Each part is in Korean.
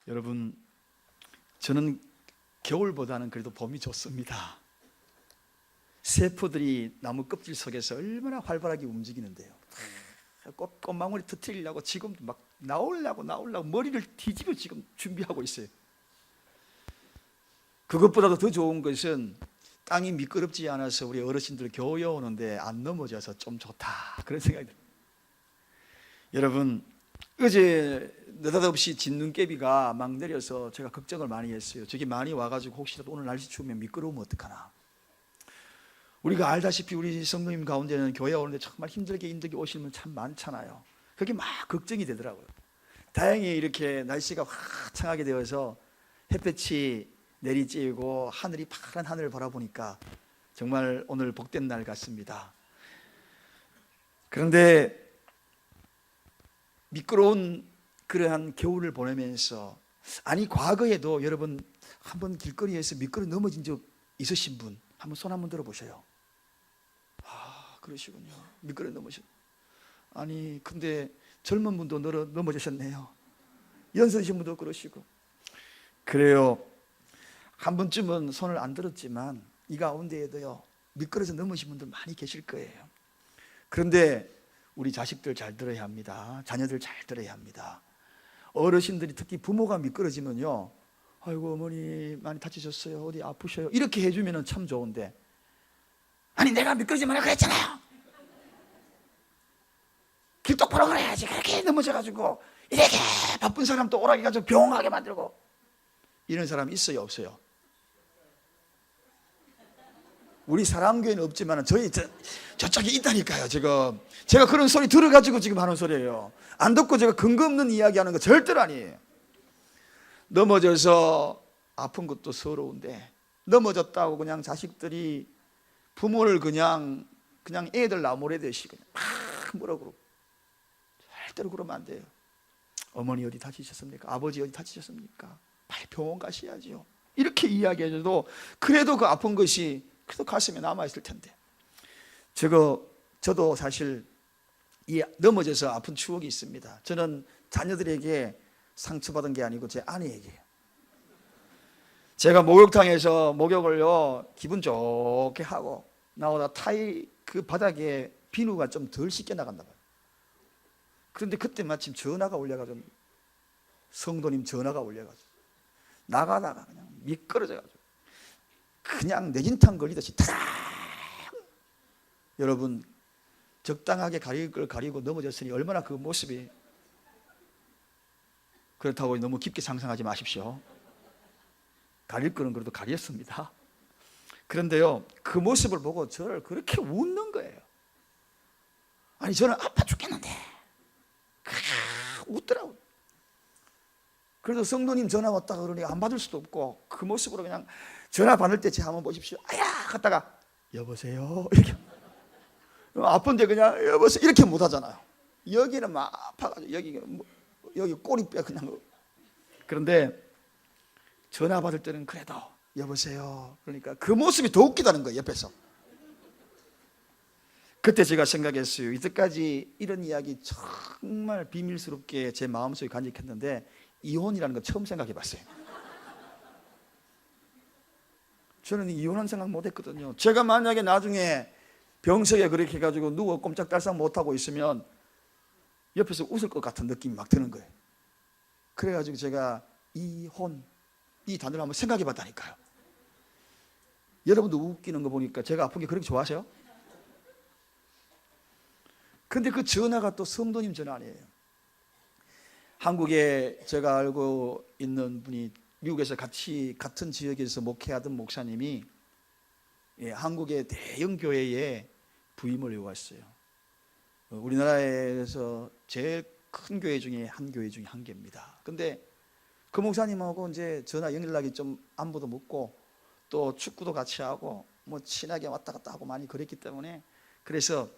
여러분, 저는 겨울보다는 그래도 봄이 좋습니다. 세포들이 나무 껍질 속에서 얼마나 활발하게 움직이는데요. 꽃망울이 터뜨리려고 지금 막 나오려고 머리를 뒤집어 지금 준비하고 있어요. 그것보다도 더 좋은 것은 땅이 미끄럽지 않아서 우리 어르신들 교회 오는데 안 넘어져서 좀 좋다, 그런 생각이 듭니다. 여러분, 어제 느닷없이 진눈깨비가 막 내려서 제가 걱정을 많이 했어요. 저기 많이 와가지고 혹시라도 오늘 날씨 추우면 미끄러우면 어떡하나. 우리가 알다시피 우리 성도님 가운데는 교회 오는데 정말 힘들게 오시는 분 참 많잖아요. 그게 막 걱정이 되더라고요. 다행히 이렇게 날씨가 화창하게 되어서 햇볕이 내리쬐고 하늘이 파란 하늘을 바라보니까 정말 오늘 복된 날 같습니다. 그런데 미끄러운 그러한 겨울을 보내면서, 아니 과거에도 여러분 한번 길거리에서 미끄러 넘어진 적 있으신 분 한번 손 한번 들어보세요. 아, 그러시군요. 미끄러 넘으셨. 아니 근데 젊은 분도 넘어지셨네요. 연세신 분도 그러시고. 그래요. 한 번쯤은 손을 안 들었지만 이 가운데에도요 미끄러져 넘으신 분들 많이 계실 거예요. 그런데 우리 자식들 잘 들어야 합니다. 자녀들 잘 들어야 합니다. 어르신들이 특히 부모가 미끄러지면요, 아이고 어머니 많이 다치셨어요, 어디 아프셔요, 이렇게 해주면 참 좋은데, 아니 내가 미끄러지 말라 그랬잖아요, 길 똑바로 걸어야지, 그렇게 넘어져가지고 이렇게 바쁜 사람 또 오라기 가지고 병원 가게 만들고, 이런 사람 있어요 없어요? 우리 사랑교회는 없지만 저쪽에 있다니까요. 제가 그런 소리 들어가지고 지금 하는 소리예요. 안 듣고 제가 근거 없는 이야기하는 거 절대로 아니에요. 넘어져서 아픈 것도 서러운데, 넘어졌다고 그냥 자식들이 부모를 그냥 애들 나무래듯이 그냥 막 뭐라 그러고, 절대로 그러면 안 돼요. 어머니 어디 다치셨습니까? 아버지 어디 다치셨습니까? 빨리 병원 가셔야지요. 이렇게 이야기해줘도 그래도 그 아픈 것이 그래도 가슴에 남아있을 텐데. 저도 사실 이 넘어져서 아픈 추억이 있습니다. 저는 자녀들에게 상처받은 게 아니고 제 아내에게요. 제가 목욕탕에서 목욕을요 기분 좋게 하고 나오다 그 바닥에 비누가 좀 덜 씻겨 나갔나 봐요. 그런데 그때 마침 전화가 올려가지고, 성도님 전화가 올려가지고 나가다가 그냥 미끄러져가지고 그냥 내진탕 걸리듯이 타당. 여러분, 적당하게 가릴 걸 가리고 넘어졌으니 얼마나 그 모습이, 그렇다고 너무 깊게 상상하지 마십시오. 가릴 거는 그래도 가렸습니다. 그런데요 그 모습을 보고 저를 그렇게 웃는 거예요. 아니 저는 아파 죽겠는데 웃더라고요. 그래서 성도님 전화 왔다 그러니 안 받을 수도 없고, 그 모습으로 그냥 전화 받을 때 제 한번 보십시오. 아야 갔다가 여보세요 이렇게, 아픈데 그냥 여보세요 이렇게 못 하잖아요. 여기는 막 아파가지고 여기 꼬리뼈 그냥. 그런데 전화 받을 때는 그래도 여보세요 그러니까 그 모습이 더 웃기다는 거예요, 옆에서. 그때 제가 생각했어요. 이때까지 이런 이야기 정말 비밀스럽게 제 마음속에 간직했는데 이혼이라는 거 처음 생각해 봤어요. 저는 이혼한 생각 못 했거든요. 제가 만약에 나중에 병석에 그렇게 해가지고 누워 꼼짝달싹 못하고 있으면 옆에서 웃을 것 같은 느낌이 막 드는 거예요. 그래가지고 제가 이혼, 이 단어를 한번 생각해 봤다니까요. 여러분도 웃기는 거 보니까 제가 아픈 게 그렇게 좋아하세요? 근데 그 전화가 또 성도님 전화 아니에요. 한국에 제가 알고 있는 분이 미국에서 같은 지역에서 목회하던 목사님이 한국의 대형 교회에 부임을 해왔어요. 우리나라에서 제일 큰 교회 중에 한 개입니다. 근데 그 목사님하고 이제 전화 연락이 좀 안부도 묻고 또 축구도 같이 하고 뭐 친하게 왔다 갔다 하고 많이 그랬기 때문에, 그래서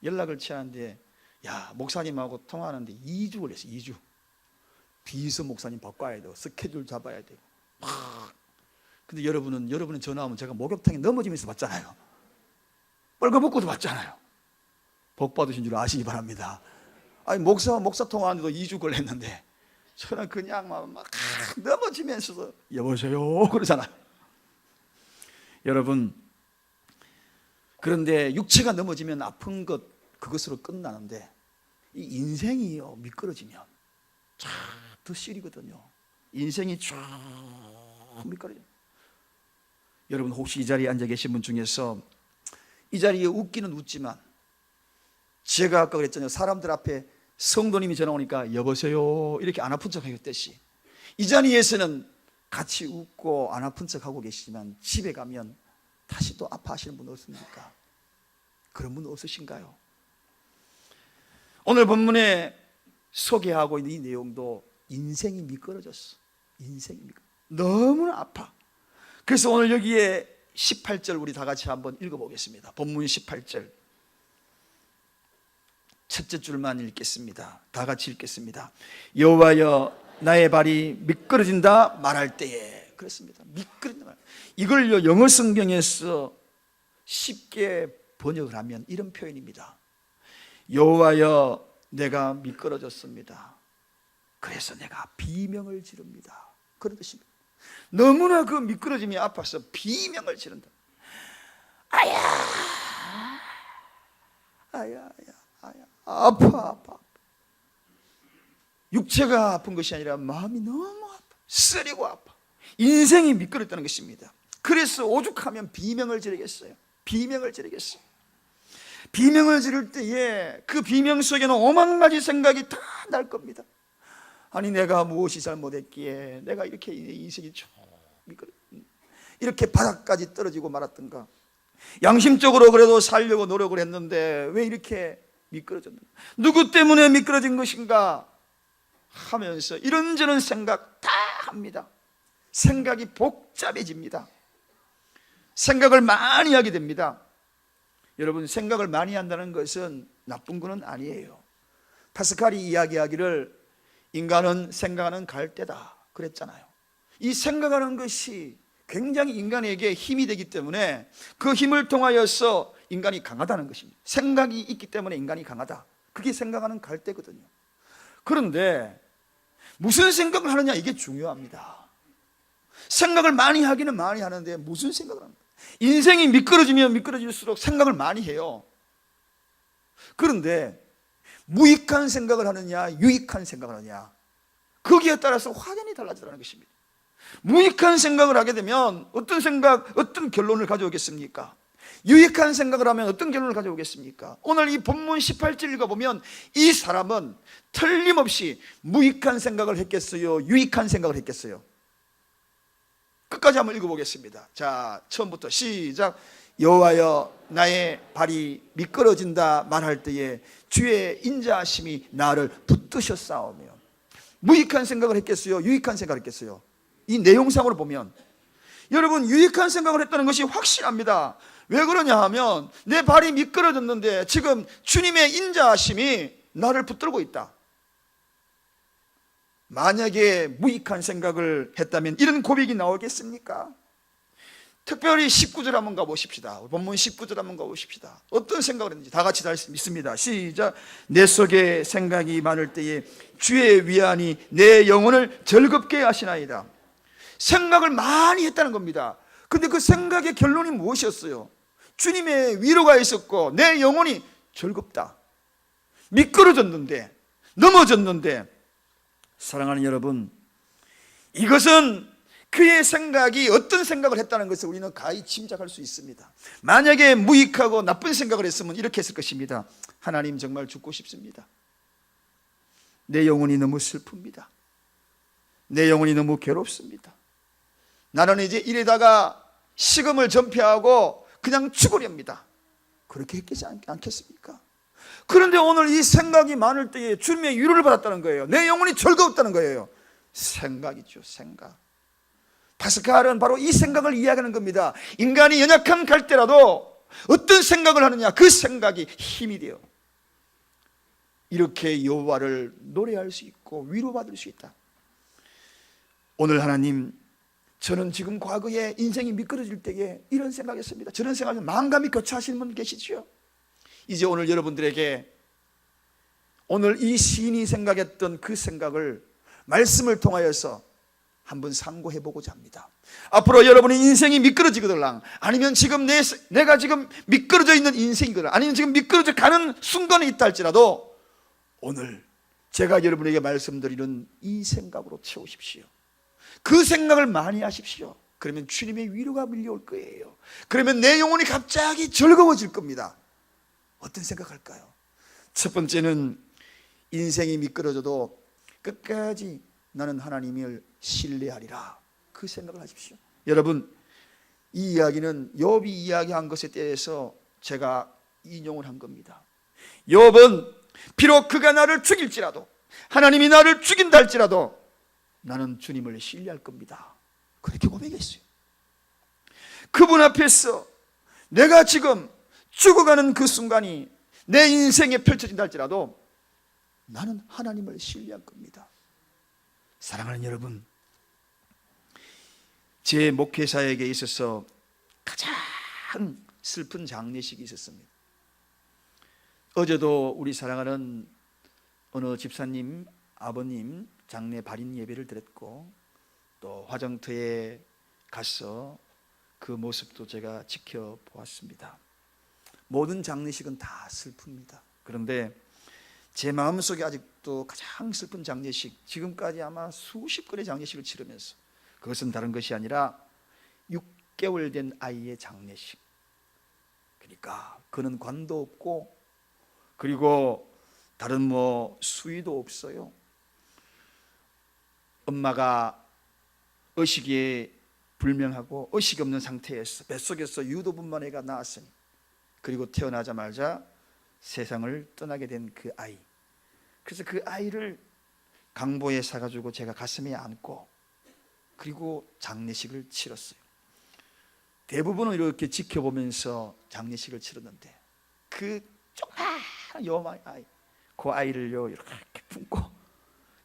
연락을 취하는데, 야 목사님하고 통화하는데 2주 걸렸어요. 2주. 비서 목사님 바꿔야 돼요. 스케줄 잡아야 되고. 근데 여러분은 전화 오면 제가 목욕탕에 넘어지면서 받잖아요. 뻘거벗고도 받잖아요. 복 받으신 줄 아시기 바랍니다. 아니 목사 통화하는데도 2주 걸렸는데 저는 그냥 막 넘어지면서도 여보세요 그러잖아요. 여러분, 그런데 육체가 넘어지면 아픈 것 그것으로 끝나는데 이 인생이요 미끄러지면 쫙 더 시리거든요. 인생이 쫙 미끄러져요. 여러분, 혹시 이 자리에 앉아 계신 분 중에서 이 자리에 웃기는 웃지만 제가 아까 그랬잖아요. 사람들 앞에 성도님이 전화 오니까 여보세요 이렇게 안 아픈 척 하겠듯이 이 자리에서는 같이 웃고 안 아픈 척 하고 계시지만 집에 가면 다시 또 아파하시는 분 없습니까? 그런 분 없으신가요? 오늘 본문에 소개하고 있는 이 내용도 인생이 미끄러졌어. 인생이 너무나 아파. 그래서 오늘 여기에 18절 우리 다 같이 한번 읽어보겠습니다. 본문 18절 첫째 줄만 읽겠습니다. 다 같이 읽겠습니다. 여호와여 나의 발이 미끄러진다 말할 때에, 그렇습니다. 미끄러진다 말. 이걸요 영어 성경에서 쉽게 번역을 하면 이런 표현입니다. 여호와여 내가 미끄러졌습니다. 그래서 내가 비명을 지릅니다. 그런 뜻입니다. 너무나 그 미끄러짐이 아파서 비명을 지른다. 아야 아야 아야 아파. 육체가 아픈 것이 아니라 마음이 너무 아파. 쓰리고 아파. 인생이 미끄럽다는 것입니다. 그래서 오죽하면 비명을 지르겠어요. 비명을 지르겠어요. 비명을 지를 때에 그 비명 속에는 오만 가지 생각이 다 날 겁니다. 아니 내가 무엇이 잘못했기에 내가 이렇게 인생이 이렇게 바닥까지 떨어지고 말았던가. 양심적으로 그래도 살려고 노력을 했는데 왜 이렇게 미끄러졌는가. 누구 때문에 미끄러진 것인가 하면서 이런저런 생각 다 합니다. 생각이 복잡해집니다. 생각을 많이 하게 됩니다. 여러분, 생각을 많이 한다는 것은 나쁜 것은 아니에요. 파스칼이 이야기하기를 인간은 생각하는 갈대다 그랬잖아요. 이 생각하는 것이 굉장히 인간에게 힘이 되기 때문에 그 힘을 통하여서 인간이 강하다는 것입니다. 생각이 있기 때문에 인간이 강하다. 그게 생각하는 갈대거든요. 그런데 무슨 생각을 하느냐 이게 중요합니다. 생각을 많이 하기는 많이 하는데 무슨 생각을 합니까? 인생이 미끄러지면 미끄러질수록 생각을 많이 해요. 그런데 무익한 생각을 하느냐 유익한 생각을 하느냐 거기에 따라서 확연히 달라지다는 것입니다. 무익한 생각을 하게 되면 어떤 생각, 어떤 결론을 가져오겠습니까? 유익한 생각을 하면 어떤 결론을 가져오겠습니까? 오늘 이 본문 18절 읽어보면 이 사람은 틀림없이 무익한 생각을 했겠어요? 유익한 생각을 했겠어요? 끝까지 한번 읽어보겠습니다. 자, 처음부터 시작. 여호와여 나의 발이 미끄러진다 말할 때에 주의 인자하심이 나를 붙드셨사오며. 무익한 생각을 했겠어요? 유익한 생각을 했겠어요? 이 내용상으로 보면 여러분 유익한 생각을 했다는 것이 확실합니다. 왜 그러냐 하면 내 발이 미끄러졌는데 지금 주님의 인자하심이 나를 붙들고 있다. 만약에 무익한 생각을 했다면 이런 고백이 나오겠습니까? 특별히 19절 한번 가보십시다. 본문 19절 한번 가보십시다. 어떤 생각을 했는지 다 같이 다 믿습니다. 시작. 내 속에 생각이 많을 때에 주의 위안이 내 영혼을 즐겁게 하시나이다. 생각을 많이 했다는 겁니다. 근데 그 생각의 결론이 무엇이었어요? 주님의 위로가 있었고 내 영혼이 즐겁다. 미끄러졌는데, 넘어졌는데, 사랑하는 여러분, 이것은 그의 생각이 어떤 생각을 했다는 것을 우리는 가히 짐작할 수 있습니다. 만약에 무익하고 나쁜 생각을 했으면 이렇게 했을 것입니다. 하나님 정말 죽고 싶습니다. 내 영혼이 너무 슬픕니다. 내 영혼이 너무 괴롭습니다. 나는 이제 이래다가 식음을 전폐하고 그냥 죽으렵니다. 그렇게 했겠지 않겠습니까? 그런데 오늘 이 생각이 많을 때에 주님의 위로를 받았다는 거예요. 내 영혼이 즐거웠다는 거예요. 생각이죠, 생각. 파스칼은 바로 이 생각을 이야기하는 겁니다. 인간이 연약한 갈대라도 어떤 생각을 하느냐, 그 생각이 힘이 돼요. 이렇게 여호와를 노래할 수 있고 위로받을 수 있다. 오늘 하나님, 저는 지금 과거에 인생이 미끄러질 때에 이런 생각했습니다. 저런 생각에 만감이 교차하시는 분 계시죠? 이제 오늘 여러분들에게 오늘 이 시인이 생각했던 그 생각을 말씀을 통하여서 한번 상고해보고자 합니다. 앞으로 여러분의 인생이 미끄러지거들랑, 아니면 지금 내가 지금 미끄러져 있는 인생이거든, 아니면 지금 미끄러져 가는 순간에 있다 할지라도 오늘 제가 여러분에게 말씀드리는 이 생각으로 채우십시오. 그 생각을 많이 하십시오. 그러면 주님의 위로가 밀려올 거예요. 그러면 내 영혼이 갑자기 즐거워질 겁니다. 어떤 생각할까요? 첫 번째는 인생이 미끄러져도 끝까지 나는 하나님을 신뢰하리라, 그 생각을 하십시오. 여러분, 이 이야기는 욥이 이야기한 것에 대해서 제가 인용을 한 겁니다. 욥은 비록 그가 나를 죽일지라도, 하나님이 나를 죽인다 할지라도 나는 주님을 신뢰할 겁니다, 그렇게 고백했어요. 그분 앞에서 내가 지금 죽어가는 그 순간이 내 인생에 펼쳐진다 할지라도 나는 하나님을 신뢰할 겁니다. 사랑하는 여러분, 제 목회사에게 있어서 가장 슬픈 장례식이 있었습니다. 어제도 우리 사랑하는 어느 집사님 아버님 장례 발인 예배를 드렸고, 또 화정터에 가서 그 모습도 제가 지켜보았습니다. 모든 장례식은 다 슬픕니다. 그런데 제 마음속에 아직도 가장 슬픈 장례식, 지금까지 아마 수십 건의 장례식을 치르면서, 그것은 다른 것이 아니라 6개월 된 아이의 장례식. 그러니까 그는 관도 없고, 그리고 다른 수위도 없어요. 엄마가 의식이 불명하고 의식이 없는 상태에서 뱃속에서 유도분만 애가 나왔으니, 그리고 태어나자마자 세상을 떠나게 된 그 아이. 그래서 그 아이를 강보에 사가지고 제가 가슴에 안고, 그리고 장례식을 치렀어요. 대부분은 이렇게 지켜보면서 장례식을 치렀는데, 그 조그만 요만 아이, 그 아이를요 이렇게 품고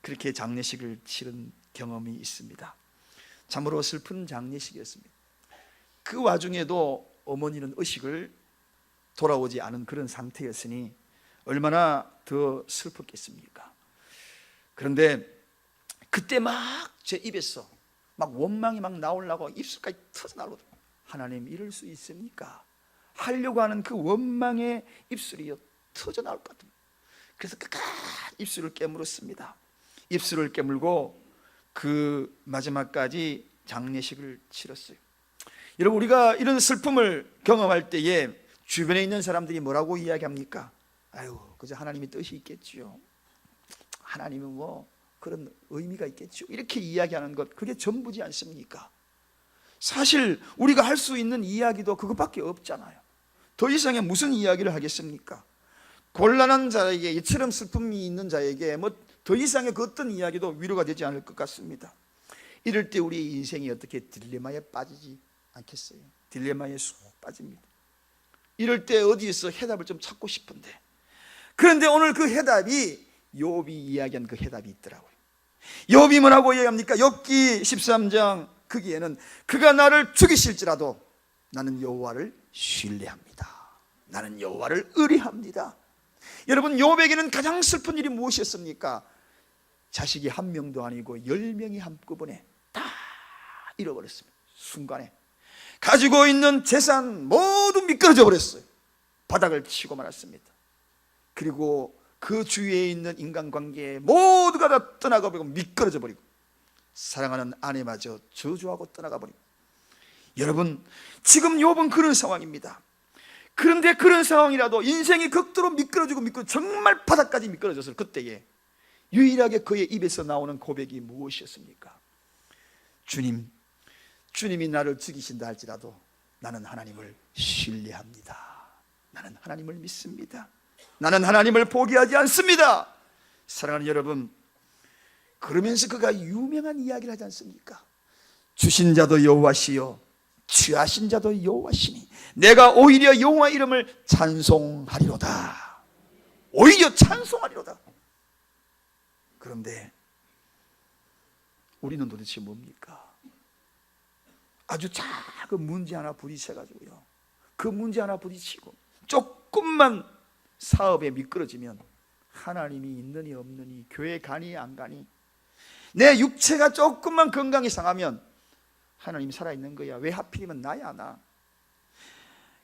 그렇게 장례식을 치른 경험이 있습니다. 참으로 슬픈 장례식이었습니다. 그 와중에도 어머니는 의식을 돌아오지 않은 그런 상태였으니 얼마나 더 슬펐겠습니까? 그런데 그때 막 제 입에서 막 원망이 막 나오려고 입술까지 터져나오더라고요. 하나님, 이럴 수 있습니까? 하려고 하는 그 원망의 입술이 터져나올 것 같아요. 그래서 끝까지 입술을 깨물었습니다. 입술을 깨물고 그 마지막까지 장례식을 치렀어요. 여러분, 우리가 이런 슬픔을 경험할 때에 주변에 있는 사람들이 뭐라고 이야기합니까? 아유, 그저 하나님의 뜻이 있겠지요. 하나님은 그런 의미가 있겠죠. 이렇게 이야기하는 것, 그게 전부지 않습니까? 사실 우리가 할 수 있는 이야기도 그것밖에 없잖아요. 더 이상의 무슨 이야기를 하겠습니까? 곤란한 자에게, 이처럼 슬픔이 있는 자에게 더 이상의 그 어떤 이야기도 위로가 되지 않을 것 같습니다. 이럴 때 우리 인생이 어떻게 딜레마에 빠지지 않겠어요? 딜레마에 쏙 빠집니다. 이럴 때 어디에서 해답을 좀 찾고 싶은데, 그런데 오늘 그 해답이 욥이 이야기한 그 해답이 있더라고요. 욥이 뭐라고 이야기합니까? 욥기 13장 거기에는 그가 나를 죽이실지라도 나는 여호와를 신뢰합니다. 나는 여호와를 의뢰합니다. 여러분, 욥에게는 가장 슬픈 일이 무엇이었습니까? 자식이 한 명도 아니고 10명이 한꺼번에 다 잃어버렸습니다. 순간에 가지고 있는 재산 모두 미끄러져 버렸어요. 바닥을 치고 말았습니다. 그리고 그 주위에 있는 인간관계 모두가 다 떠나가 버리고 미끄러져 버리고, 사랑하는 아내마저 저주하고 떠나가 버리고. 여러분, 지금 욥은 그런 상황입니다. 그런데 그런 상황이라도 인생이 극도로 미끄러지고 정말 바닥까지 미끄러졌을 그때에 유일하게 그의 입에서 나오는 고백이 무엇이었습니까? 주님이 나를 죽이신다 할지라도 나는 하나님을 신뢰합니다. 나는 하나님을 믿습니다. 나는 하나님을 포기하지 않습니다. 사랑하는 여러분, 그러면서 그가 유명한 이야기를 하지 않습니까? 주신 자도 여호와시요 취하신 자도 여호와시니 내가 오히려 여호와 이름을 찬송하리로다. 오히려 찬송하리로다. 그런데 우리는 도대체 뭡니까? 아주 작은 문제 하나 부딪혀가지고요, 그 문제 하나 부딪히고 조금만 사업에 미끄러지면 하나님이 있느니 없느니, 교회 가니 안 가니, 내 육체가 조금만 건강이 상하면 하나님이 살아있는 거야. 왜 하필이면 나야 나?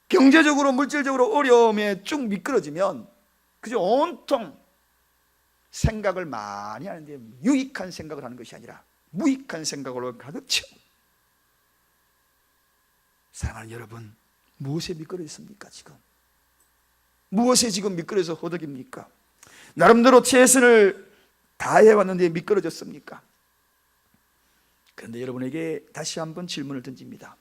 경제적으로 물질적으로 어려움에 쭉 미끄러지면 그저 온통 생각을 많이 하는데 유익한 생각을 하는 것이 아니라 무익한 생각으로 가득 채워. 사랑하는 여러분, 무엇에 미끄러졌습니까? 지금 무엇에 지금 미끄러져서 허덕입니까? 나름대로 최선을 다해왔는데 미끄러졌습니까? 그런데 여러분에게 다시 한번 질문을 던집니다.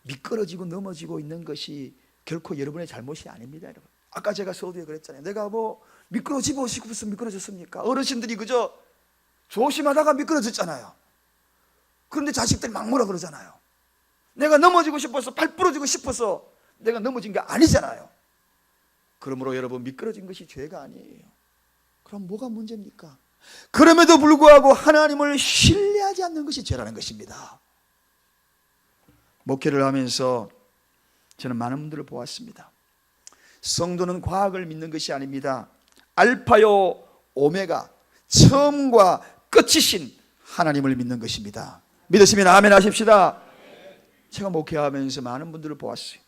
미끄러지고 넘어지고 있는 것이 결코 여러분의 잘못이 아닙니다. 여러분, 아까 제가 서두에 그랬잖아요. 내가 뭐 미끄러지고 싶어서 미끄러졌습니까? 어르신들이 그저 조심하다가 미끄러졌잖아요. 그런데 자식들이 막 뭐라 그러잖아요. 내가 넘어지고 싶어서, 발 부러지고 싶어서 내가 넘어진 게 아니잖아요. 그러므로 여러분, 미끄러진 것이 죄가 아니에요. 그럼 뭐가 문제입니까? 그럼에도 불구하고 하나님을 신뢰하지 않는 것이 죄라는 것입니다. 목회를 하면서 저는 많은 분들을 보았습니다. 성도는 과학을 믿는 것이 아닙니다. 알파요 오메가, 처음과 끝이신 하나님을 믿는 것입니다. 믿으시면 아멘 하십시다. 제가 목회하면서 많은 분들을 보았어요.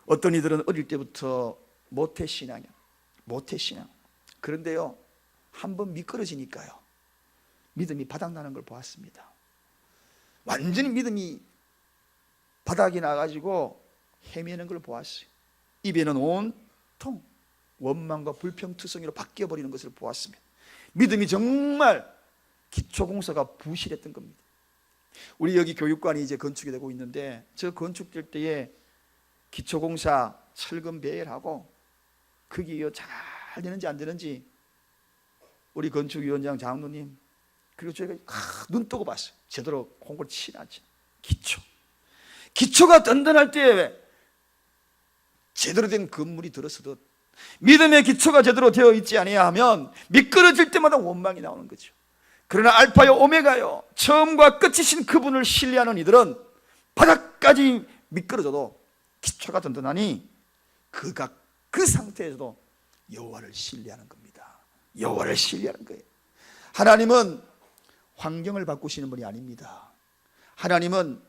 어떤 이들은 어릴 때부터 모태신앙. 그런데요, 한번 미끄러지니까요, 믿음이 바닥나는 걸 보았습니다. 완전히 믿음이 바닥이 나가지고 헤매는 걸 보았어요. 입에는 온통 원망과 불평투성이로 바뀌어버리는 것을 보았습니다. 믿음이 정말 기초공사가 부실했던 겁니다. 우리 여기 교육관이 이제 건축이 되고 있는데, 저 건축될 때에 기초공사 철근 배열하고 그게 잘 되는지 안 되는지 우리 건축위원장 장로님 그리고 저희가 눈 뜨고 봤어요. 제대로 공부를 치나지. 기초가 든든할 때 제대로 된 건물이 들어서도 믿음의 기초가 제대로 되어 있지 아니야 하면 미끄러질 때마다 원망이 나오는 거죠. 그러나 알파요 오메가요, 처음과 끝이신 그분을 신뢰하는 이들은 바닥까지 미끄러져도 기초가 든든하니 그 상태에서도 여호와를 신뢰하는 겁니다. 여호와를 신뢰하는 거예요. 하나님은 환경을 바꾸시는 분이 아닙니다. 하나님은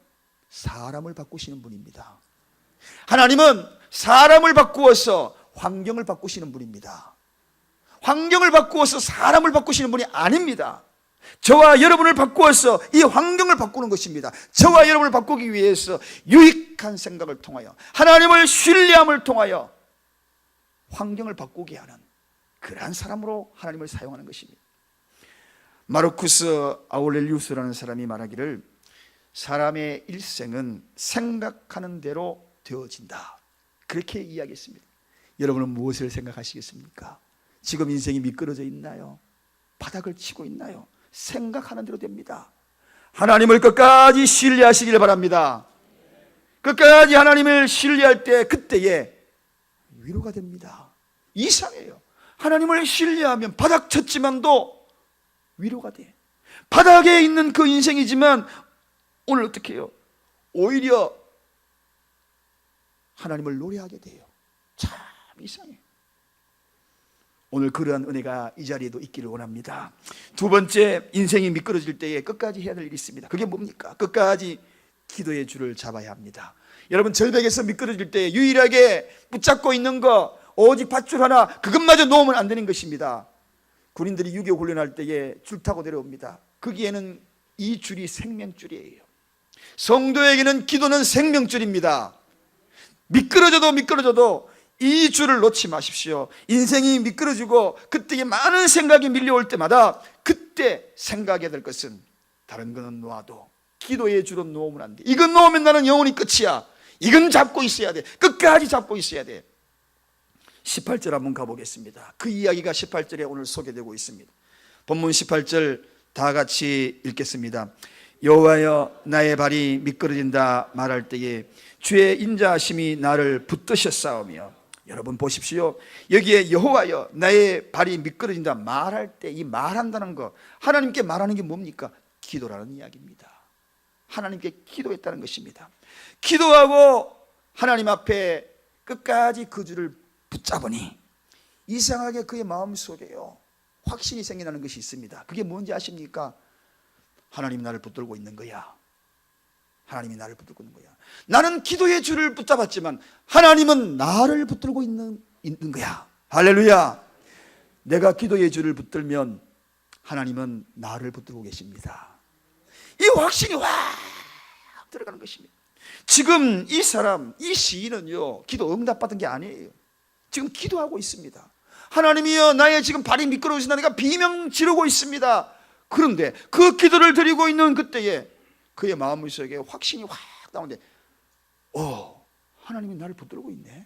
사람을 바꾸시는 분입니다. 하나님은 사람을 바꾸어서 환경을 바꾸시는 분입니다. 환경을 바꾸어서 사람을 바꾸시는 분이 아닙니다. 저와 여러분을 바꾸어서 이 환경을 바꾸는 것입니다. 저와 여러분을 바꾸기 위해서 유익한 생각을 통하여, 하나님을 신뢰함을 통하여 환경을 바꾸게 하는 그러한 사람으로 하나님을 사용하는 것입니다. 마르쿠스 아우렐리우스라는 사람이 말하기를, 사람의 일생은 생각하는 대로 되어진다, 그렇게 이야기했습니다. 여러분은 무엇을 생각하시겠습니까? 지금 인생이 미끄러져 있나요? 바닥을 치고 있나요? 생각하는 대로 됩니다. 하나님을 끝까지 신뢰하시길 바랍니다. 끝까지 하나님을 신뢰할 때 그때에 위로가 됩니다. 이상해요. 하나님을 신뢰하면 바닥 쳤지만도 위로가 돼. 바닥에 있는 그 인생이지만 오늘 어떻게 해요? 오히려 하나님을 노래하게 돼요. 참 이상해요. 오늘 그러한 은혜가 이 자리에도 있기를 원합니다. 두 번째, 인생이 미끄러질 때에 끝까지 해야 될 일이 있습니다. 그게 뭡니까? 끝까지 기도의 줄을 잡아야 합니다. 여러분, 절벽에서 미끄러질 때 유일하게 붙잡고 있는 거 오직 밧줄 하나, 그것마저 놓으면 안 되는 것입니다. 군인들이 6.25 훈련할 때에 줄 타고 내려옵니다. 거기에는 이 줄이 생명줄이에요. 성도에게는 기도는 생명줄입니다. 미끄러져도 이 줄을 놓지 마십시오. 인생이 미끄러지고 그때에 많은 생각이 밀려올 때마다 그때 생각해야 될 것은 다른 거는 놓아도 기도의 줄은 놓으면 안 돼. 이건 놓으면 나는 영원히 끝이야. 이건 잡고 있어야 돼. 끝까지 잡고 있어야 돼. 18절 한번 가보겠습니다. 그 이야기가 18절에 오늘 소개되고 있습니다. 본문 18절 다 같이 읽겠습니다. 여호와여, 나의 발이 미끄러진다 말할 때에 주의 인자하심이 나를 붙드셨사오며. 여러분 보십시오. 여기에 여호와여, 나의 발이 미끄러진다 말할 때 이 말한다는 거, 하나님께 말하는 게 뭡니까? 기도라는 이야기입니다. 하나님께 기도했다는 것입니다. 기도하고 하나님 앞에 끝까지 그 줄을 붙잡으니 이상하게 그의 마음속에요, 확신이 생겨나는 것이 있습니다. 그게 뭔지 아십니까? 하나님이 나를 붙들고 있는 거야. 하나님이 나를 붙들고 있는 거야. 나는 기도의 줄을 붙잡았지만 하나님은 나를 붙들고 있는 거야. 할렐루야. 내가 기도의 줄을 붙들면 하나님은 나를 붙들고 계십니다. 이 확신이 확 들어가는 것입니다. 지금 이 사람, 이 시인은요, 기도 응답받은 게 아니에요. 지금 기도하고 있습니다. 하나님이여, 나의 지금 발이 미끄러우시나 내가 비명 지르고 있습니다. 그런데 그 기도를 드리고 있는 그때에 그의 마음속에 확신이 확 나오는데, 하나님이 나를 붙들고 있네.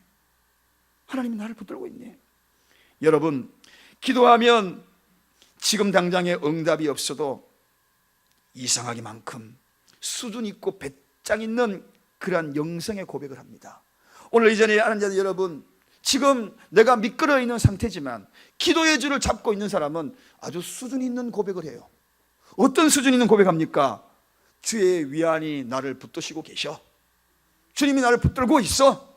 하나님이 나를 붙들고 있네. 여러분, 기도하면 지금 당장에 응답이 없어도 이상하기만큼 수준 있고 배짱 있는 그러한 영성의 고백을 합니다. 오늘 이 자리에 앉은 자들 여러분, 지금 내가 미끄러 있는 상태지만 기도의 줄을 잡고 있는 사람은 아주 수준 있는 고백을 해요. 어떤 수준 있는 고백합니까? 주의 위안이 나를 붙드시고 계셔. 주님이 나를 붙들고 있어.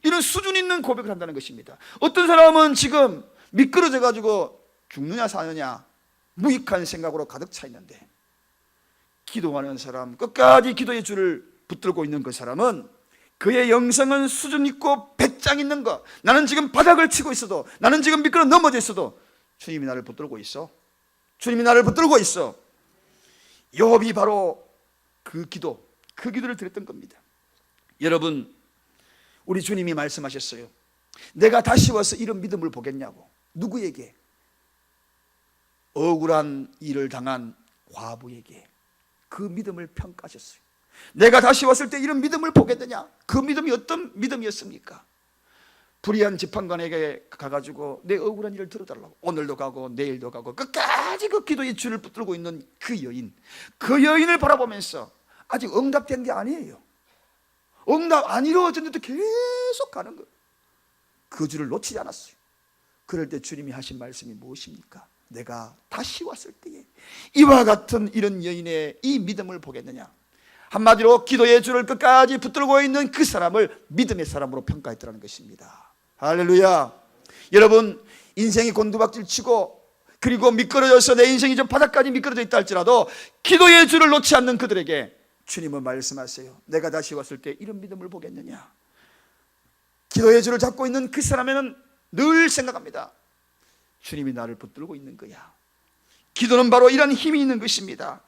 이런 수준 있는 고백을 한다는 것입니다. 어떤 사람은 지금 미끄러져 가지고 죽느냐 사느냐 무익한 생각으로 가득 차 있는데, 기도하는 사람, 끝까지 기도의 줄을 붙들고 있는 그 사람은 그의 영성은 수준 있고 배짱 있는 것. 나는 지금 바닥을 치고 있어도, 나는 지금 미끄러 넘어져 있어도 주님이 나를 붙들고 있어. 주님이 나를 붙들고 있어. 욥이 바로 그 기도를 드렸던 겁니다. 여러분, 우리 주님이 말씀하셨어요. 내가 다시 와서 이런 믿음을 보겠냐고. 누구에게? 억울한 일을 당한 과부에게 그 믿음을 평가하셨어요. 내가 다시 왔을 때 이런 믿음을 보겠느냐? 그 믿음이 어떤 믿음이었습니까? 불의한 재판관에게 가가지고 내 억울한 일을 들어달라고 오늘도 가고 내일도 가고 끝까지 그 기도의 줄을 붙들고 있는 그 여인, 그 여인을 바라보면서 아직 응답된 게 아니에요. 응답 안 이루어졌는데도 계속 가는 거예요. 그 줄을 놓치지 않았어요. 그럴 때 주님이 하신 말씀이 무엇입니까? 내가 다시 왔을 때에 이와 같은 이런 여인의 이 믿음을 보겠느냐? 한마디로 기도의 줄을 끝까지 붙들고 있는 그 사람을 믿음의 사람으로 평가했더라는 것입니다. 할렐루야. 여러분, 인생이 곤두박질 치고 그리고 미끄러져서 내 인생이 좀 바닥까지 미끄러져 있다 할지라도 기도의 줄을 놓지 않는 그들에게 주님은 말씀하세요. 내가 다시 왔을 때 이런 믿음을 보겠느냐? 기도의 줄을 잡고 있는 그 사람에는 늘 생각합니다. 주님이 나를 붙들고 있는 거야. 기도는 바로 이런 힘이 있는 것입니다.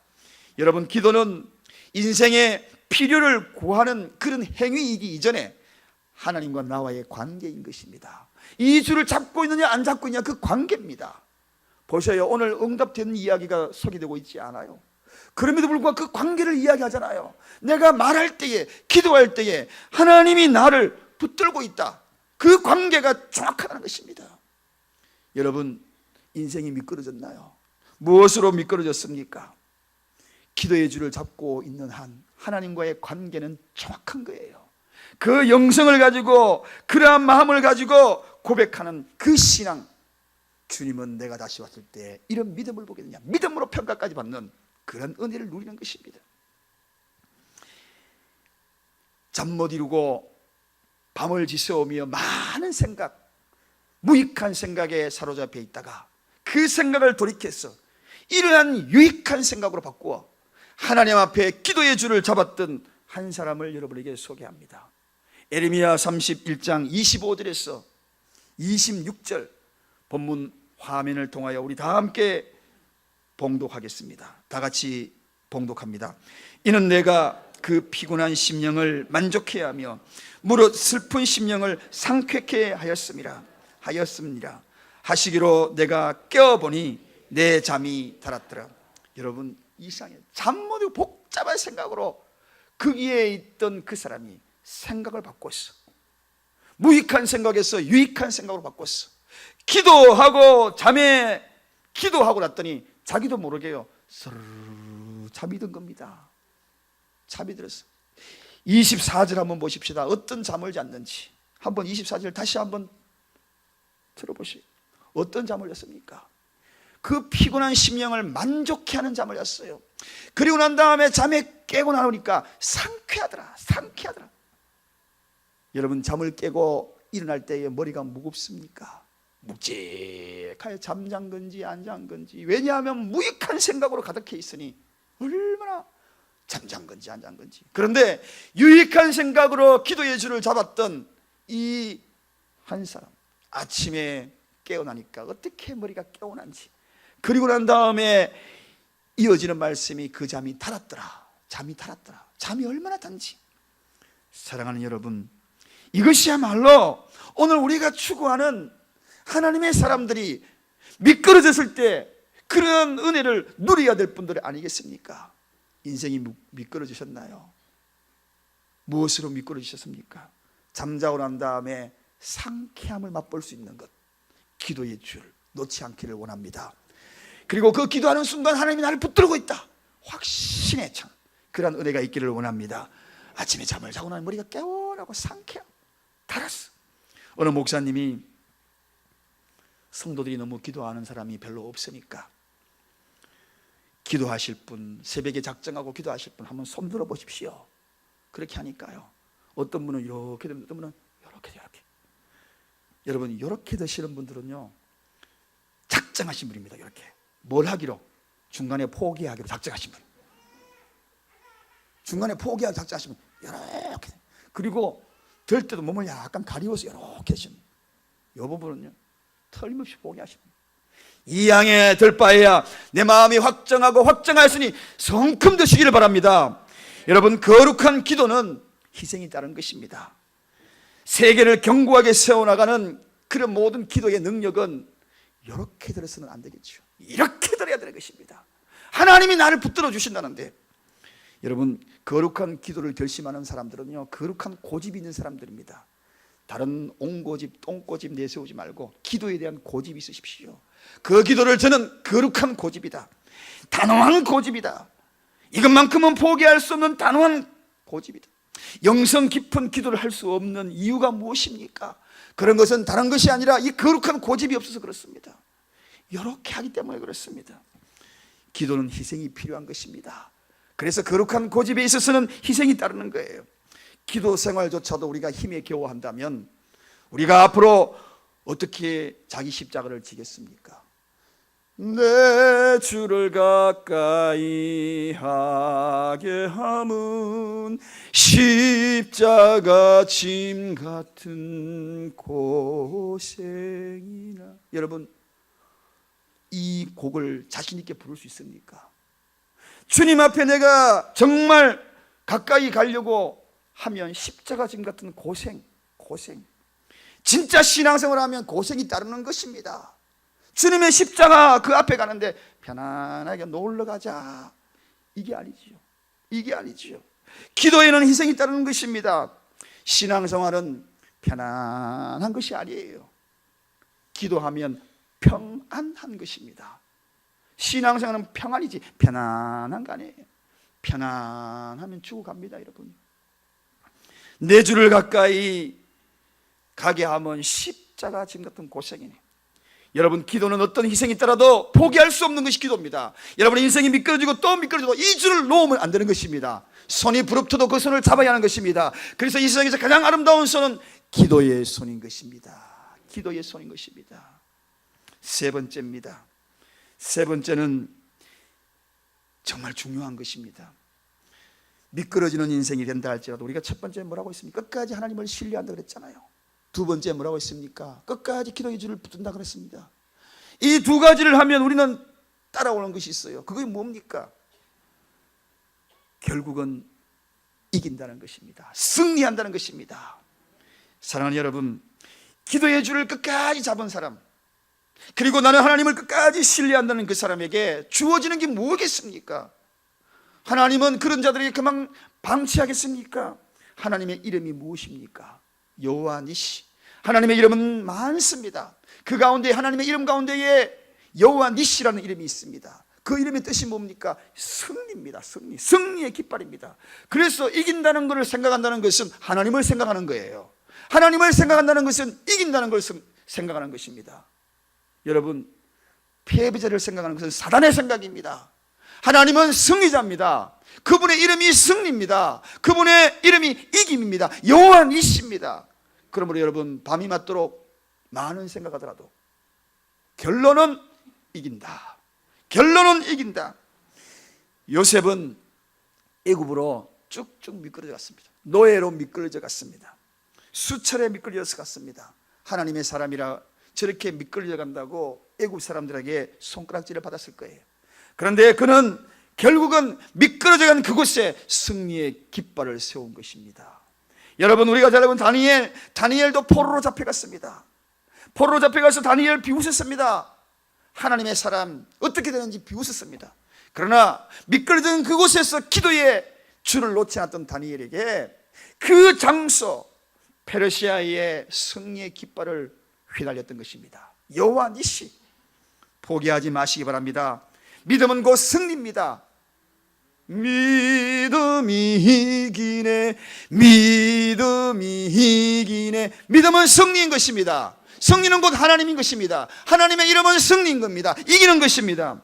여러분, 기도는 인생의 필요를 구하는 그런 행위이기 이전에 하나님과 나와의 관계인 것입니다. 이 줄을 잡고 있느냐 안 잡고 있느냐, 그 관계입니다. 보세요. 오늘 응답된 이야기가 소개되고 있지 않아요? 그럼에도 불구하고 그 관계를 이야기하잖아요. 내가 말할 때에, 기도할 때에 하나님이 나를 붙들고 있다. 그 관계가 정확하다는 것입니다. 여러분, 인생이 미끄러졌나요? 무엇으로 미끄러졌습니까? 기도의 줄을 잡고 있는 한 하나님과의 관계는 정확한 거예요. 그 영성을 가지고, 그러한 마음을 가지고 고백하는 그 신앙, 주님은 내가 다시 왔을 때 이런 믿음을 보겠느냐, 믿음으로 평가까지 받는 그런 은혜를 누리는 것입니다. 잠 못 이루고 밤을 지새우며 많은 생각, 무익한 생각에 사로잡혀 있다가 그 생각을 돌이켜서 이러한 유익한 생각으로 바꾸어 하나님 앞에 기도의 줄을 잡았던 한 사람을 여러분에게 소개합니다. 에레미야 31장 25절에서 26절 본문 화면을 통하여 우리 다 함께 봉독하겠습니다. 다 같이 봉독합니다. 이는 내가 그 피곤한 심령을 만족해 하며 무릇 슬픈 심령을 상쾌케 하였음이라 하시기로 내가 깨어보니 내 잠이 달았더라. 여러분, 이상해. 잠 못 이루고 복잡한 생각으로 거기에 있던 그 사람이 생각을 바꿨어. 무익한 생각에서 유익한 생각으로 바꿨어. 기도하고 기도하고 났더니 자기도 모르게요, 스르르 잠이 든 겁니다. 잠이 들었어. 24절 한번 보십시다. 어떤 잠을 잤는지 한번 24절 다시 한번 들어보시오. 어떤 잠을 잤습니까? 그 피곤한 심령을 만족해 하는 잠을 잤어요. 그리고 난 다음에 잠에 깨고 나오니까 상쾌하더라. 여러분, 잠을 깨고 일어날 때에 머리가 무겁습니까? 묵직하게 잠잔 건지 안 잔 건지. 왜냐하면 무익한 생각으로 가득해 있으니 얼마나 잠잔 건지 안 잔 건지. 그런데 유익한 생각으로 기도의 줄을 잡았던 이 한 사람, 아침에 깨어나니까 어떻게 머리가 깨어난지, 그리고 난 다음에 이어지는 말씀이 그 잠이 달았더라. 잠이 달았더라. 잠이 얼마나 단지. 사랑하는 여러분, 이것이야말로 오늘 우리가 추구하는 하나님의 사람들이 미끄러졌을 때 그런 은혜를 누려야 될 분들 아니겠습니까? 인생이 미끄러지셨나요? 무엇으로 미끄러지셨습니까? 잠자고 난 다음에 상쾌함을 맛볼 수 있는 것, 기도의 줄 놓지 않기를 원합니다. 그리고 그 기도하는 순간 하나님이 나를 붙들고 있다, 확신에 찬 그런 은혜가 있기를 원합니다. 아침에 잠을 자고 나면 머리가 개운하고 상쾌하고 달았어. 어느 목사님이 성도들이 너무 기도하는 사람이 별로 없으니까 기도하실 분, 새벽에 작정하고 기도하실 분 한번 손 들어 보십시오. 그렇게 하니까요, 어떤 분은 이렇게 됩니다, 어떤 분은 이렇게. 여러분, 이렇게 되시는 분들은요 작정하신 분입니다. 이렇게 뭘 하기로? 중간에 포기하기로 작정하신 분. 중간에 포기하기로 작정하신 분, 이렇게. 그리고 될 때도 몸을 약간 가리워서 이렇게 하시는 분. 이 부분은요 틀림없이 포기하시는 분. 이 양에 들 바에야 내 마음이 확정하고 확정하였으니 성큼 드시기를 바랍니다. 여러분, 거룩한 기도는 희생이 따른 것입니다. 세계를 견고하게 세워나가는 그런 모든 기도의 능력은 이렇게 들어서는 안 되겠죠. 이렇게 들어야 되는 것입니다. 하나님이 나를 붙들어 주신다는데, 여러분, 거룩한 기도를 결심하는 사람들은요 거룩한 고집이 있는 사람들입니다. 다른 옹고집, 똥고집 내세우지 말고 기도에 대한 고집이 있으십시오. 그 기도를 저는 거룩한 고집이다, 단호한 고집이다, 이것만큼은 포기할 수 없는 단호한 고집이다. 영성 깊은 기도를 할 수 없는 이유가 무엇입니까? 그런 것은 다른 것이 아니라 이 거룩한 고집이 없어서 그렇습니다. 이렇게 하기 때문에 그렇습니다. 기도는 희생이 필요한 것입니다. 그래서 거룩한 고집에 있어서는 희생이 따르는 거예요. 기도 생활조차도 우리가 힘에 겨워한다면 우리가 앞으로 어떻게 자기 십자가를 지겠습니까? 내 주를 가까이 하게 함은 십자가 짐 같은 고생이나. 여러분, 이 곡을 자신 있게 부를 수 있습니까? 주님 앞에 내가 정말 가까이 가려고 하면 십자가 짐 같은 고생. 진짜 신앙생활을 하면 고생이 따르는 것입니다. 주님의 십자가 그 앞에 가는데 편안하게 놀러 가자, 이게 아니지요. 기도에는 희생이 따르는 것입니다. 신앙생활은 편안한 것이 아니에요. 기도하면 평안한 것입니다. 신앙생활은 평안이지 편안한 거 아니에요. 편안하면 죽어갑니다. 여러분, 내 주를 가까이 가게 하면 십자가 짐 같은 고생이네. 여러분, 기도는 어떤 희생이 있더라도 포기할 수 없는 것이 기도입니다. 여러분의 인생이 미끄러지고 또 미끄러지고 이 줄을 놓으면 안 되는 것입니다. 손이 부릅터도 그 손을 잡아야 하는 것입니다. 그래서 이 세상에서 가장 아름다운 손은 기도의 손인 것입니다. 기도의 손인 것입니다. 세 번째입니다. 세 번째는 정말 중요한 것입니다. 미끄러지는 인생이 된다 할지라도 우리가 첫 번째 뭐라고 했습니까? 끝까지 하나님을 신뢰한다 그랬잖아요. 두 번째 뭐라고 했습니까? 끝까지 기도의 줄을 붙든다 그랬습니다. 이 두 가지를 하면 우리는 따라오는 것이 있어요. 그게 뭡니까? 결국은 이긴다는 것입니다. 승리한다는 것입니다. 사랑하는 여러분, 기도의 줄을 끝까지 잡은 사람, 그리고 나는 하나님을 끝까지 신뢰한다는 그 사람에게 주어지는 게 뭐겠습니까? 하나님은 그런 자들에게 그만 방치하겠습니까? 하나님의 이름이 무엇입니까? 여호와 니시. 하나님의 이름은 많습니다. 그 가운데 하나님의 이름 가운데에 여호와 니시라는 이름이 있습니다. 그 이름의 뜻이 뭡니까? 승리입니다. 승리의 깃발입니다. 그래서 이긴다는 것을 생각한다는 것은 하나님을 생각하는 거예요. 하나님을 생각한다는 것은 이긴다는 것을 생각하는 것입니다. 여러분, 패배자를 생각하는 것은 사단의 생각입니다. 하나님은 승리자입니다. 그분의 이름이 승리입니다. 그분의 이름이 이김입니다. 여호와 니시입니다. 그러므로 여러분, 밤이 맞도록 많은 생각하더라도 결론은 이긴다. 결론은 이긴다. 요셉은 애굽으로 쭉쭉 미끄러져 갔습니다. 노예로 미끄러져 갔습니다. 수차례 미끄러져서 갔습니다. 하나님의 사람이라 저렇게 미끄러져 간다고 애굽 사람들에게 손가락질을 받았을 거예요. 그런데 그는 결국은 미끄러져 간 그곳에 승리의 깃발을 세운 것입니다. 여러분, 우리가 잘 알고 다니엘도 포로로 잡혀갔습니다. 포로로 잡혀가서 다니엘 비웃었습니다. 하나님의 사람 어떻게 되는지 비웃었습니다. 그러나 미끄러진 그곳에서 기도의 줄을 놓지 않았던 다니엘에게 그 장소 페르시아의 승리의 깃발을 휘날렸던 것입니다. 여호와 니시, 포기하지 마시기 바랍니다. 믿음은 곧 승리입니다. 믿음이 이기네, 믿음이 이기네. 믿음은 승리인 것입니다. 승리는 곧 하나님인 것입니다. 하나님의 이름은 승리인 겁니다. 이기는 것입니다.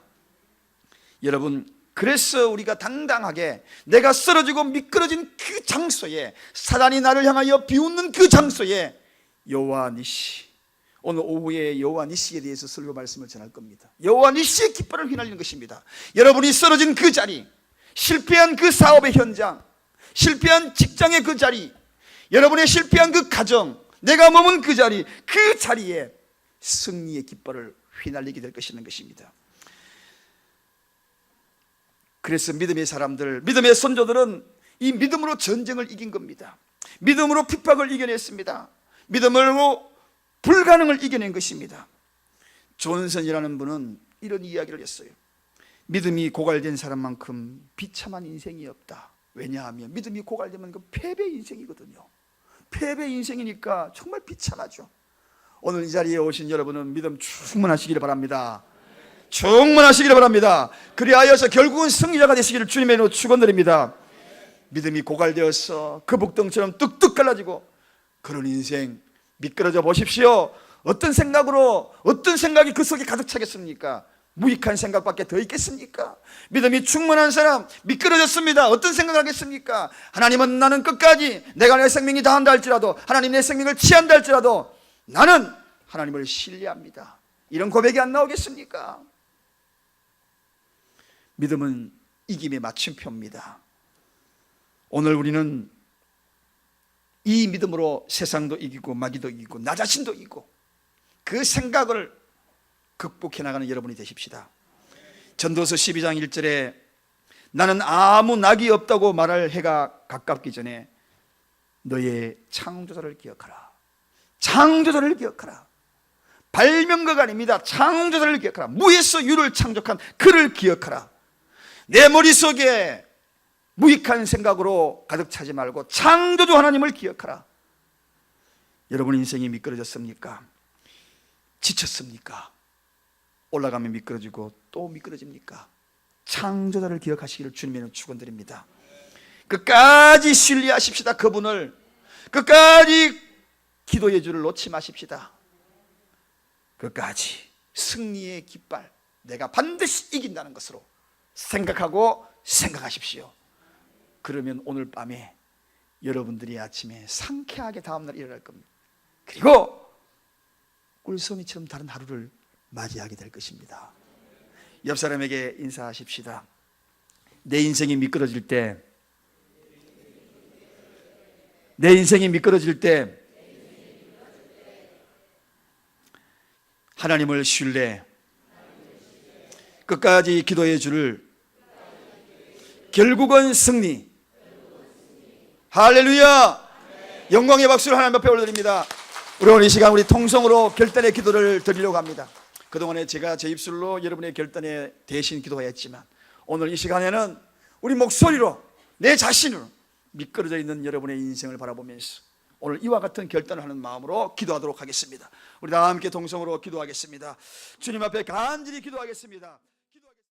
여러분, 그래서 우리가 당당하게 내가 쓰러지고 미끄러진 그 장소에, 사단이 나를 향하여 비웃는 그 장소에 여호와 니시, 오늘 오후에 여호와 니시에 대해서 설교 말씀을 전할 겁니다. 여호와 니시의 깃발을 휘날리는 것입니다. 여러분이 쓰러진 그 자리, 실패한 그 사업의 현장, 실패한 직장의 그 자리, 여러분의 실패한 그 가정, 내가 머문 그 자리, 그 자리에 승리의 깃발을 휘날리게 될 것이라는 것입니다. 그래서 믿음의 사람들, 믿음의 선조들은 이 믿음으로 전쟁을 이긴 겁니다. 믿음으로 핍박을 이겨냈습니다. 믿음으로 불가능을 이겨낸 것입니다. 존슨이라는 분은 이런 이야기를 했어요. 믿음이 고갈된 사람만큼 비참한 인생이 없다. 왜냐하면 믿음이 고갈되면 그 패배 인생이거든요. 패배 인생이니까 정말 비참하죠. 오늘 이 자리에 오신 여러분은 믿음 충만하시기를 바랍니다. 충만하시기를 바랍니다. 그리하여서 결국은 승리자가 되시기를 주님의 이름으로 축원드립니다. 믿음이 고갈되어서 거북등처럼 뚝뚝 갈라지고 그런 인생 미끄러져 보십시오. 어떤 생각이 그 속에 가득 차겠습니까? 무익한 생각밖에 더 있겠습니까? 믿음이 충만한 사람 미끄러졌습니다. 어떤 생각을 하겠습니까? 하나님은 나는 끝까지 내가 내 생명이 다한다 할지라도, 하나님 내 생명을 취한다 할지라도 나는 하나님을 신뢰합니다. 이런 고백이 안 나오겠습니까? 믿음은 이김의 마침표입니다. 오늘 우리는 이 믿음으로 세상도 이기고 마귀도 이기고 나 자신도 이기고 그 생각을 극복해 나가는 여러분이 되십시다. 전도서 12장 1절에 나는 아무 낙이 없다고 말할 해가 가깝기 전에 너의 창조자를 기억하라. 창조자를 기억하라. 발명가가 아닙니다. 창조자를 기억하라. 무에서 유를 창조한 그를 기억하라. 내 머릿속에 무익한 생각으로 가득 차지 말고 창조주 하나님을 기억하라. 여러분 인생이 미끄러졌습니까? 지쳤습니까? 올라가면 미끄러지고 또 미끄러집니까? 창조자를 기억하시기를 주님의 축원드립니다. 끝까지 신뢰하십시다. 그분을 끝까지 기도의 줄을 놓지 마십시다. 끝까지 승리의 깃발, 내가 반드시 이긴다는 것으로 생각하고 생각하십시오. 그러면 오늘 밤에 여러분들이 아침에 상쾌하게 다음날 일어날 겁니다. 그리고 꿀송이처럼 다른 하루를 맞이하게 될 것입니다. 옆 사람에게 인사하십시다. 내 인생이 미끄러질 때, 내 인생이 미끄러질 때 하나님을 신뢰, 끝까지 기도의 줄을, 결국은 승리. 할렐루야. 영광의 박수를 하나님 앞에 올려드립니다. 우리 오늘 이 시간 우리 통성으로 결단의 기도를 드리려고 합니다. 그동안에 제가 제 입술로 여러분의 결단에 대신 기도했지만 오늘 이 시간에는 우리 목소리로 내 자신을 미끄러져 있는 여러분의 인생을 바라보면서 오늘 이와 같은 결단을 하는 마음으로 기도하도록 하겠습니다. 우리 다 함께 통성으로 기도하겠습니다. 주님 앞에 간절히 기도하겠습니다.